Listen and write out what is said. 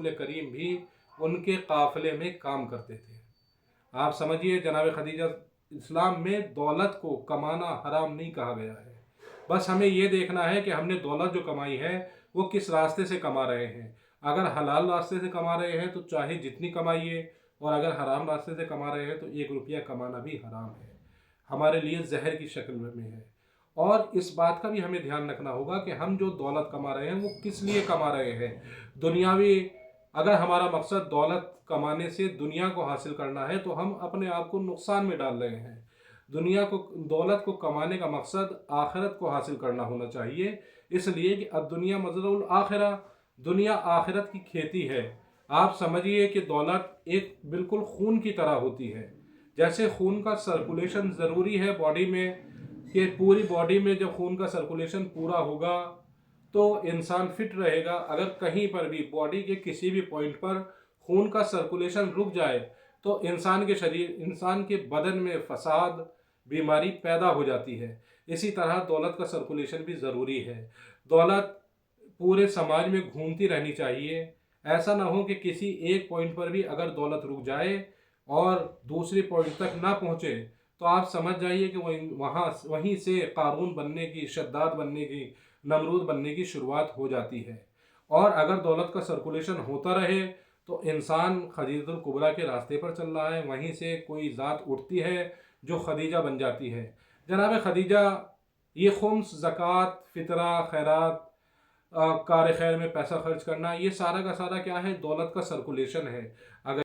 رسول کریم بھی ان کے قافلے میں کام کرتے تھے۔ آپ سمجھیے جناب خدیجہ، اسلام میں دولت کو کمانا حرام نہیں کہا گیا ہے، بس ہمیں یہ دیکھنا ہے کہ ہم نے دولت جو کمائی ہے وہ کس راستے سے کما رہے ہیں۔ اگر حلال راستے سے کما رہے ہیں تو چاہے جتنی کمائیے، اور اگر حرام راستے سے کما رہے ہیں تو 1 روپیہ کمانا بھی حرام ہے، ہمارے لیے زہر کی شکل میں ہے۔ اور اس بات کا بھی ہمیں دھیان رکھنا ہوگا کہ ہم جو دولت کما رہے ہیں وہ کس لیے کما رہے ہیں۔ دنیاوی اگر ہمارا مقصد دولت کمانے سے دنیا کو حاصل کرنا ہے تو ہم اپنے آپ کو نقصان میں ڈال رہے ہیں۔ دولت کو کمانے کا مقصد آخرت کو حاصل کرنا ہونا چاہیے، اس لیے کہ الدنیا مزرعہ الآخرہ، دنیا آخرت کی کھیتی ہے۔ آپ سمجھیے کہ دولت ایک بالکل خون کی طرح ہوتی ہے، جیسے خون کا سرکولیشن ضروری ہے باڈی میں، کہ پوری باڈی میں جب خون کا سرکولیشن پورا ہوگا تو انسان فٹ رہے گا۔ اگر کہیں پر بھی باڈی کے کسی بھی پوائنٹ پر خون کا سرکولیشن رک جائے تو انسان کے بدن میں فساد، بیماری پیدا ہو جاتی ہے۔ اسی طرح دولت کا سرکولیشن بھی ضروری ہے۔ دولت پورے سماج میں گھومتی رہنی چاہیے، ایسا نہ ہو کہ کسی ایک پوائنٹ پر بھی اگر دولت رک جائے اور دوسری پوائنٹ تک نہ پہنچے تو آپ سمجھ جائیے کہ وہیں سے قارون بننے کی، شداد بننے کی، نمرود بننے کی شروعات ہو جاتی ہے۔ اور اگر دولت کا سرکولیشن ہوتا رہے تو انسان خدیجہ الکبریٰ کے راستے پر چل رہا ہے، وہیں سے کوئی ذات اٹھتی ہے جو خدیجہ بن جاتی ہے۔ جناب خدیجہ، یہ خمس، زکوٰۃ، فطرہ، خیرات، کار خیر میں پیسہ خرچ کرنا، یہ سارا کا سارا کیا ہے؟ دولت کا سرکولیشن ہے۔ اگر